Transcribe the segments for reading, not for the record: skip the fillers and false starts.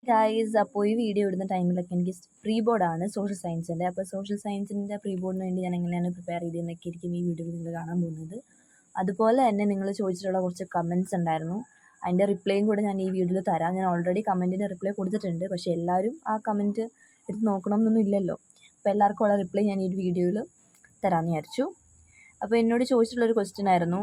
Guys, അപ്പോൾ ഈ video ഇടുന്ന ടൈമിലൊക്കെ എനിക്ക് പ്രീ ബോർഡാണ് സോഷ്യൽ സയൻസിൻ്റെ. അപ്പോൾ സോഷ്യൽ സയൻസിൻ്റെ പ്രീ ബോർഡിന് വേണ്ടി ഞാൻ എങ്ങനെയാണ് പ്രിപ്പയർ ചെയ്തതെന്നൊക്കെ ആയിരിക്കും ഈ വീഡിയോയിൽ നിങ്ങൾ കാണാൻ പോകുന്നത്. അതുപോലെ തന്നെ നിങ്ങൾ ചോദിച്ചിട്ടുള്ള കുറച്ച് കമൻറ്റ്സ് ഉണ്ടായിരുന്നു. അതിൻ്റെ റിപ്ലൈയും കൂടെ ഞാൻ ഈ വീഡിയോയിൽ തരാം. ഞാൻ ഓൾറെഡി കമൻറ്റിൻ്റെ റിപ്ലൈ കൊടുത്തിട്ടുണ്ട്. പക്ഷേ എല്ലാവരും ആ കമൻറ്റ് എടുത്ത് നോക്കണമെന്നൊന്നും ഇല്ലല്ലോ. അപ്പോൾ എല്ലാവർക്കും ഉള്ള റിപ്ലൈ ഞാൻ ഈ വീഡിയോയിൽ തരാമെന്ന് വിചാരിച്ചു. അപ്പോൾ എന്നോട് ചോദിച്ചിട്ടുള്ളൊരു ക്വസ്റ്റ്യൻ ആയിരുന്നു,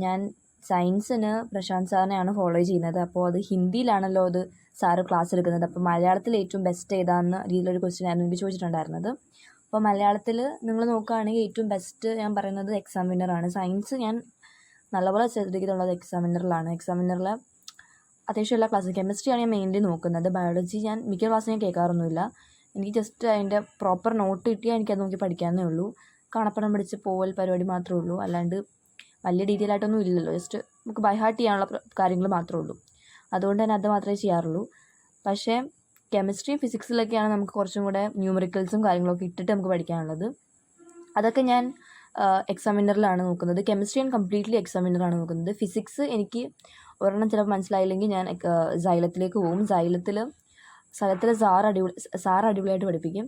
ഞാൻ സയൻസിന് പ്രശാന്ത് സാറിനെയാണ് ഫോളോ ചെയ്യുന്നത്. അപ്പോൾ അത് ഹിന്ദിയിലാണല്ലോ അത് സാറ് ക്ലാസ് എടുക്കുന്നത്. അപ്പോൾ മലയാളത്തിൽ ഏറ്റവും ബെസ്റ്റ് ഏതാണെന്ന രീതിയിലൊരു ക്വസ്റ്റ്യൻ ആയിരുന്നു എനിക്ക് ചോദിച്ചിട്ടുണ്ടായിരുന്നത്. അപ്പോൾ മലയാളത്തിൽ നിങ്ങൾ നോക്കുകയാണെങ്കിൽ ഏറ്റവും ബെസ്റ്റ് ഞാൻ പറയുന്നത് എക്സാം വിന്നറാണ്. സയൻസ് ഞാൻ നല്ലപോലെ ശ്രദ്ധിക്കുന്നുള്ളത് എക്സാം വിന്നറിലാണ്. എക്സാം വിന്നറിൽ അത്യാവശ്യം എല്ലാ ക്ലാസ്സും, കെമിസ്ട്രിയാണ് ഞാൻ മെയിൻലി നോക്കുന്നത്. ബയോളജി ഞാൻ മിക്ക ക്ലാസ്സും ഞാൻ കേൾക്കാറൊന്നുമില്ല. എനിക്ക് ജസ്റ്റ് അതിൻ്റെ പ്രോപ്പർ നോട്ട് കിട്ടിയാൽ എനിക്കത് നോക്കി പഠിക്കാവുന്നേ ഉള്ളൂ. കാണപ്പടം പിടിച്ച് പോവൽ പരിപാടി മാത്രമേ ഉള്ളൂ. അല്ലാണ്ട് വലിയ ഡീറ്റെയിൽ ആയിട്ടൊന്നും ഇല്ലല്ലോ. ജസ്റ്റ് നമുക്ക് ബൈ ഹാർട്ട് ചെയ്യാനുള്ള കാര്യങ്ങൾ മാത്രമേ ഉള്ളൂ. അതുകൊണ്ട് തന്നെ അത് മാത്രമേ ചെയ്യാറുള്ളൂ. പക്ഷേ കെമിസ്ട്രിയും ഫിസിക്സിലൊക്കെയാണ് നമുക്ക് കുറച്ചും കൂടെ ന്യൂമറിക്കൽസും കാര്യങ്ങളൊക്കെ ഇട്ടിട്ട് നമുക്ക് പഠിക്കാനുള്ളത്. അതൊക്കെ ഞാൻ എക്സാം വിന്നറിലാണ് നോക്കുന്നത്. കെമിസ്ട്രി ഞാൻ കംപ്ലീറ്റ്ലി എക്സാം വിന്നറാണ് നോക്കുന്നത്. ഫിസിക്സ് എനിക്ക് ഒരെണ്ണം ചിലപ്പോൾ മനസ്സിലായില്ലെങ്കിൽ ഞാൻ സൈലത്തിലേക്ക് പോകും. സൈലത്തിൽ സാറ് അടിപൊളിയായിട്ട് പഠിപ്പിക്കും.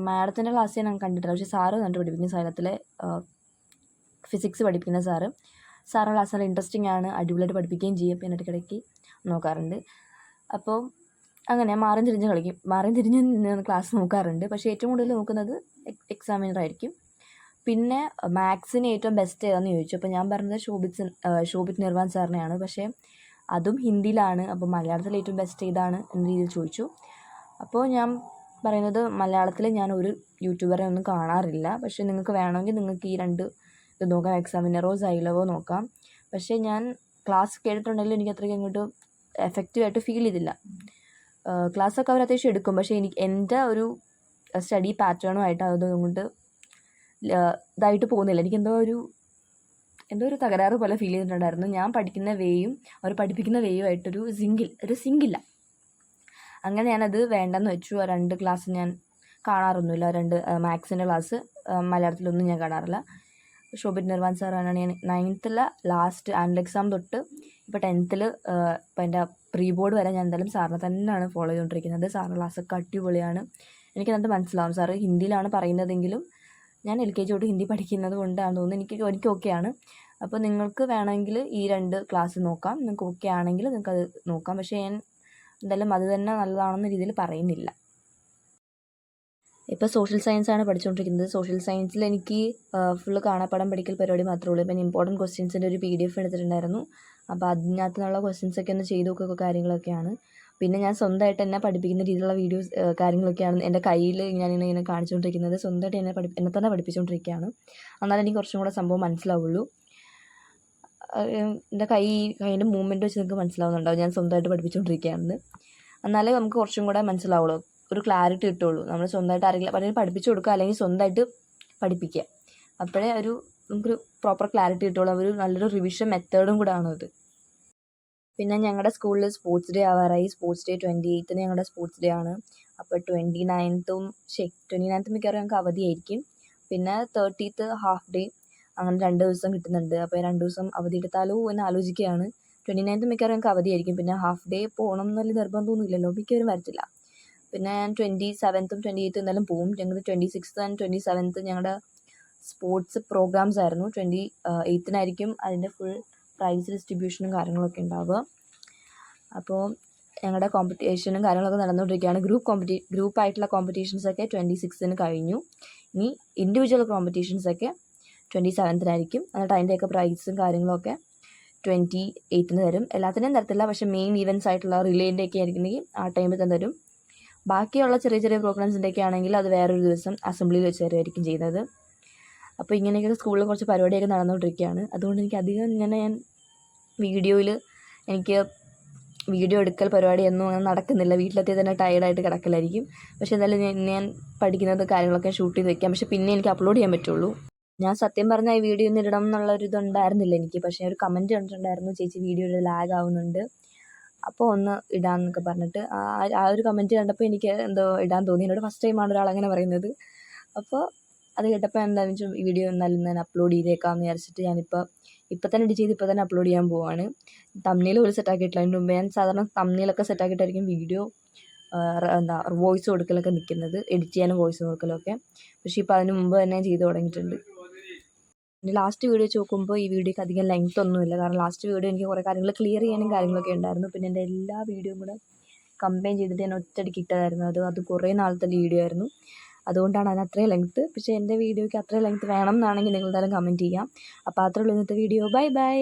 മാഡത്തിൻ്റെ ക്ലാസ് ഞാൻ കണ്ടിട്ടില്ല, പക്ഷേ സാറ് കണ്ടു പഠിപ്പിക്കും. സൈലത്തിലെ ഫിസിക്സ് പഠിപ്പിക്കുന്ന സാറിൻ്റെ ക്ലാസ് നല്ല ഇൻട്രസ്റ്റിംഗ് ആണ്, അടിപൊളിയായിട്ട് പഠിപ്പിക്കുകയും ചെയ്യും. പിന്നെ ഇടയ്ക്കിടയ്ക്ക് നോക്കാറുണ്ട്. അപ്പോൾ അങ്ങനെ മാറി തിരിഞ്ഞ് ക്ലാസ് നോക്കാറുണ്ട്. പക്ഷേ ഏറ്റവും കൂടുതൽ നോക്കുന്നത് എക്സാമിനറായിരിക്കും. പിന്നെ മാത്സിന് ഏറ്റവും ബെസ്റ്റ് ഏതാണെന്ന് ചോദിച്ചു. അപ്പോൾ ഞാൻ പറഞ്ഞത് ശോഭിത് നിർവാൻ സാറിനെയാണ്. പക്ഷേ അതും ഹിന്ദിയിലാണ്. അപ്പോൾ മലയാളത്തിൽ ഏറ്റവും ബെസ്റ്റ് ഏതാണ് എന്ന രീതിയിൽ ചോദിച്ചു. അപ്പോൾ ഞാൻ പറയുന്നത് മലയാളത്തിൽ ഞാൻ ഒരു യൂട്യൂബറെ ഒന്നും കാണാറില്ല. പക്ഷേ നിങ്ങൾക്ക് വേണമെങ്കിൽ നിങ്ങൾക്ക് ഈ രണ്ട് ഇത് നോക്കാം, എക്സാമിനറോ സൈലവോ നോക്കാം. പക്ഷേ ഞാൻ ക്ലാസ് കേട്ടിട്ടുണ്ടെങ്കിലും എനിക്ക് അത്രയ്ക്ക് അങ്ങോട്ട് എഫക്റ്റീവായിട്ട് ഫീൽ ചെയ്തില്ല. ക്ലാസ്സൊക്കെ അവർ അത്യാവശ്യം എടുക്കും, പക്ഷേ എൻ്റെ ഒരു സ്റ്റഡി പാറ്റേണുമായിട്ട് അതുകൊണ്ട് ഇതായിട്ട് പോകുന്നില്ല. എനിക്ക് എന്തോ ഒരു തകരാറ് പോലെ ഫീൽ ചെയ്തിട്ടുണ്ടായിരുന്നു. ഞാൻ പഠിക്കുന്ന വേയും അവർ പഠിപ്പിക്കുന്ന വേയും ആയിട്ടൊരു സിങ്കില്ല. അങ്ങനെ ഞാനത് വേണ്ടെന്ന് വെച്ചു. ആ രണ്ട് ക്ലാസ് ഞാൻ കാണാറൊന്നുമില്ല. രണ്ട് മാത്സിൻ്റെ ക്ലാസ് മലയാളത്തിലൊന്നും ഞാൻ കാണാറില്ല. ശോഭിത് നിർവാൻ സാറാണ് ഞാൻ 9th ലാസ്റ്റ് ആനുവൽ എക്സാം തൊട്ട് ഇപ്പോൾ 10th ഇപ്പോൾ എൻ്റെ പ്രീ ബോർഡ് വരെ ഞാൻ എന്തായാലും സാറിനെ തന്നെയാണ് ഫോളോ ചെയ്തുകൊണ്ടിരിക്കുന്നത്. സാറിൻ്റെ ക്ലാസ്സൊക്കെ അടിപൊളിയാണ്. എനിക്ക് നന്നായിട്ട് മനസ്സിലാവും. സാറ് ഹിന്ദിയിലാണ് പറയുന്നതെങ്കിലും ഞാൻ LKG തൊട്ട് ഹിന്ദി പഠിക്കുന്നത് കൊണ്ടാണെന്ന് തോന്നുന്നു എനിക്ക് ഓക്കെയാണ്. അപ്പോൾ നിങ്ങൾക്ക് വേണമെങ്കിൽ ഈ രണ്ട് ക്ലാസ് നോക്കാം. നിങ്ങൾക്ക് ഓക്കെ ആണെങ്കിൽ നിങ്ങൾക്കത് നോക്കാം. പക്ഷേ ഞാൻ എന്തായാലും അത് തന്നെ നല്ലതാണെന്ന രീതിയിൽ പറയുന്നില്ല. ഇപ്പോൾ സോഷ്യൽ സയൻസാണ് പഠിച്ചുകൊണ്ടിരിക്കുന്നത്. സോഷ്യൽ സയൻസിൽ എനിക്ക് ഫുള്ള് കാണാപ്പാഠം പഠിക്കൽ പരിപാടി മാത്രമേ ഉള്ളൂ. ഇപ്പം ഇമ്പോർട്ടൻറ്റ് ക്വസ്റ്റ്യൻസിൻ്റെ ഒരു PDF എടുത്തിട്ടുണ്ടായിരുന്നു. അപ്പോൾ അതിനകത്ത് നിന്നുള്ള ക്വസ്റ്റ്യൻസൊക്കെ ഒന്ന് ചെയ്ത് നോക്കുക കാര്യങ്ങളൊക്കെയാണ്. പിന്നെ ഞാൻ സ്വന്തമായിട്ട് എന്നെ പഠിപ്പിക്കുന്ന രീതിയിലുള്ള വീഡിയോസ് കാര്യങ്ങളൊക്കെയാണ് എൻ്റെ കയ്യിൽ ഞാനിങ്ങനെ കാണിച്ചുകൊണ്ടിരിക്കുന്നത്. സ്വന്തമായിട്ട് എന്നെ തന്നെ പഠിപ്പിച്ചുകൊണ്ടിരിക്കുകയാണ്. എന്നാലും എനിക്ക് കുറച്ചും കൂടെ സംഭവം മനസ്സിലാവുള്ളൂ. എൻ്റെ കൈയിൻ്റെ മൂവ്മെൻറ്റ് വെച്ച് നിങ്ങൾക്ക് മനസ്സിലാവുന്നുണ്ടാവും ഞാൻ സ്വന്തമായിട്ട് പഠിപ്പിച്ചുകൊണ്ടിരിക്കുകയാണെന്ന്. എന്നാലേ നമുക്ക് കുറച്ചും കൂടെ മനസ്സിലാവുള്ളൂ, ഒരു ക്ലാരിറ്റി കിട്ടുള്ളൂ. നമ്മൾ സ്വന്തമായിട്ട് ആരെങ്കിലും പഠിപ്പിച്ചു കൊടുക്കുക, അല്ലെങ്കിൽ സ്വന്തമായിട്ട് പഠിപ്പിക്കുക. അപ്പോഴേ നമുക്കൊരു പ്രോപ്പർ ക്ലാരിറ്റി കിട്ടുള്ളൂ. ഒരു നല്ലൊരു റിവിഷൻ മെത്തേഡും കൂടെ ആണത്. പിന്നെ ഞങ്ങളുടെ സ്കൂളിൽ സ്പോർട്സ് ഡേ ആവാറായി. സ്പോർട്സ് ഡേ 28th ഞങ്ങളുടെ സ്പോർട്സ് ഡേ ആണ്. അപ്പോൾ 29th മിക്കവാറും ഞങ്ങൾക്ക് അവധിയായിരിക്കും. പിന്നെ 30th ഹാഫ് ഡേ, അങ്ങനെ 2 ദിവസം കിട്ടുന്നുണ്ട്. അപ്പോൾ 2 ദിവസം അവധി എടുത്താലോ എന്ന് ആലോചിക്കുകയാണ്. 29th മിക്കവാറും ഞങ്ങൾക്ക് അവധിയായിരിക്കും. പിന്നെ ഹാഫ് ഡേ പോകണം എന്നല്ല നിർബന്ധമൊന്നുമില്ലല്ലോ, മിക്കവരും വരത്തില്ല. പിന്നെ ഞാൻ 27th 28th എന്തായാലും പോകും. ഞങ്ങൾക്ക് 26th and 27th ഞങ്ങളുടെ സ്പോർട്സ് പ്രോഗ്രാംസ് ആയിരുന്നു. 28th അതിൻ്റെ ഫുൾ പ്രൈസ് ഡിസ്ട്രിബ്യൂഷനും കാര്യങ്ങളൊക്കെ ഉണ്ടാവുക. അപ്പോൾ ഞങ്ങളുടെ കോമ്പറ്റീഷനും കാര്യങ്ങളൊക്കെ നടന്നുകൊണ്ടിരിക്കുകയാണ്. ഗ്രൂപ്പായിട്ടുള്ള കോമ്പറ്റീഷൻസൊക്കെ 26th കഴിഞ്ഞു. ഇനി ഇൻഡിവിജ്വൽ കോമ്പറ്റീഷൻസൊക്കെ 27th. എന്നിട്ട് അതിൻ്റെയൊക്കെ പ്രൈസും കാര്യങ്ങളൊക്കെ 28th തരും. എല്ലാത്തിനെയും തരത്തില്ല, പക്ഷേ മെയിൻ ഈവൻറ്റ്സ് ആയിട്ടുള്ള റിലേൻ്റെയൊക്കെ ആയിരിക്കുന്നെങ്കിൽ ആ ടൈമിൽ തന്നെ തരും. ബാക്കിയുള്ള ചെറിയ പ്രോഗ്രാംസിൻ്റെയൊക്കെ ആണെങ്കിൽ അത് വേറൊരു ദിവസം അസംബ്ലിയിൽ വെച്ച് തരുമായിരിക്കും ചെയ്യുന്നത്. അപ്പോൾ ഇങ്ങനെയൊക്കെ സ്കൂളിൽ കുറച്ച് പരിപാടിയൊക്കെ നടന്നുകൊണ്ടിരിക്കുകയാണ്. അതുകൊണ്ട് എനിക്ക് അധികം ഇങ്ങനെ എനിക്ക് വീഡിയോ എടുക്കൽ പരിപാടിയൊന്നും അങ്ങനെ നടക്കുന്നില്ല. വീട്ടിലെത്തി തന്നെ ടയർഡായിട്ട് കിടക്കലായിരിക്കും. പക്ഷേ എന്തായാലും ഞാൻ പഠിക്കുന്നത് കാര്യങ്ങളൊക്കെ ഷൂട്ട് ചെയ്ത് വെക്കാം. പക്ഷേ പിന്നെ എനിക്ക് അപ്ലോഡ് ചെയ്യാൻ പറ്റുള്ളൂ. ഞാൻ സത്യം പറഞ്ഞാൽ ഈ വീഡിയോ ഒന്ന് ഇടണം എന്നുള്ളൊരിതുണ്ടായിരുന്നില്ല എനിക്ക്. പക്ഷേ ഒരു കമൻറ്റ് കണ്ടിട്ടുണ്ടായിരുന്നു, ചേച്ചി വീഡിയോയിൽ ലാഗ് ആവുന്നുണ്ട്, അപ്പോൾ ഒന്ന് ഇടാമെന്നൊക്കെ പറഞ്ഞിട്ട്. ആ ഒരു കമൻറ്റ് കണ്ടപ്പോൾ എനിക്ക് എന്തോ ഇടാൻ തോന്നി. എന്നോട് ഫസ്റ്റ് ടൈമാണ് ഒരാളങ്ങനെ പറയുന്നത്. അപ്പോൾ അത് കേട്ടപ്പോൾ എന്താണെന്ന് വെച്ചാൽ വീഡിയോ എന്നാലും ഞാൻ അപ്ലോഡ് ചെയ്തേക്കാമെന്ന് വിചാരിച്ചിട്ട് ഞാനിപ്പോൾ ഇപ്പം തന്നെ എഡിറ്റ് ചെയ്ത് ഇപ്പം തന്നെ അപ്ലോഡ് ചെയ്യാൻ പോവാണ്. തംബ്നെയിൽ പോലും സെറ്റാക്കിയിട്ടില്ല. അതിന് മുമ്പ് ഞാൻ സാധാരണ തംബ്നെയിലൊക്കെ സെറ്റാക്കിയിട്ടായിരിക്കും വീഡിയോ വോയിസ് കൊടുക്കലൊക്കെ നിൽക്കുന്നത്, എഡിറ്റ് ചെയ്യാനും വോയിസ് കൊടുക്കലൊക്കെ. പക്ഷേ ഇപ്പോൾ അതിന് മുമ്പ് തന്നെ ചെയ്ത് തുടങ്ങിയിട്ടുണ്ട്. പിന്നെ ലാസ്റ്റ് വീഡിയോ വെച്ച് നോക്കുമ്പോൾ ഈ വീഡിയോക്ക് അധികം ലെങ്ത് ഒന്നുമില്ല. കാരണം ലാസ്റ്റ് വീഡിയോ എനിക്ക് കുറേ കാര്യങ്ങൾ ക്ലിയർ ചെയ്യാനും കാര്യങ്ങളൊക്കെ ഉണ്ടായിരുന്നു. പിന്നെ എൻ്റെ എല്ലാ വീഡിയോയും കൂടെ കമ്പൈൻ ചെയ്തിട്ട് ഞാൻ ഒറ്റയടിക്ക് ഇട്ടതായിരുന്നു. അത് കുറേ നാളത്തെ വീഡിയോ ആയിരുന്നു. അതുകൊണ്ടാണ് അതിന് അത്രയും ലെങ്ത്ത്. പക്ഷേ എൻ്റെ വീഡിയോയ്ക്ക് അത്രയും ലെങ്ത്ത് വേണം എന്നാണെങ്കിൽ നിങ്ങൾ എന്തായാലും കമൻറ്റ് ചെയ്യാം. അപ്പോൾ അത്രേ ഉള്ളൂ ഇന്നത്തെ വീഡിയോ. Bye bye.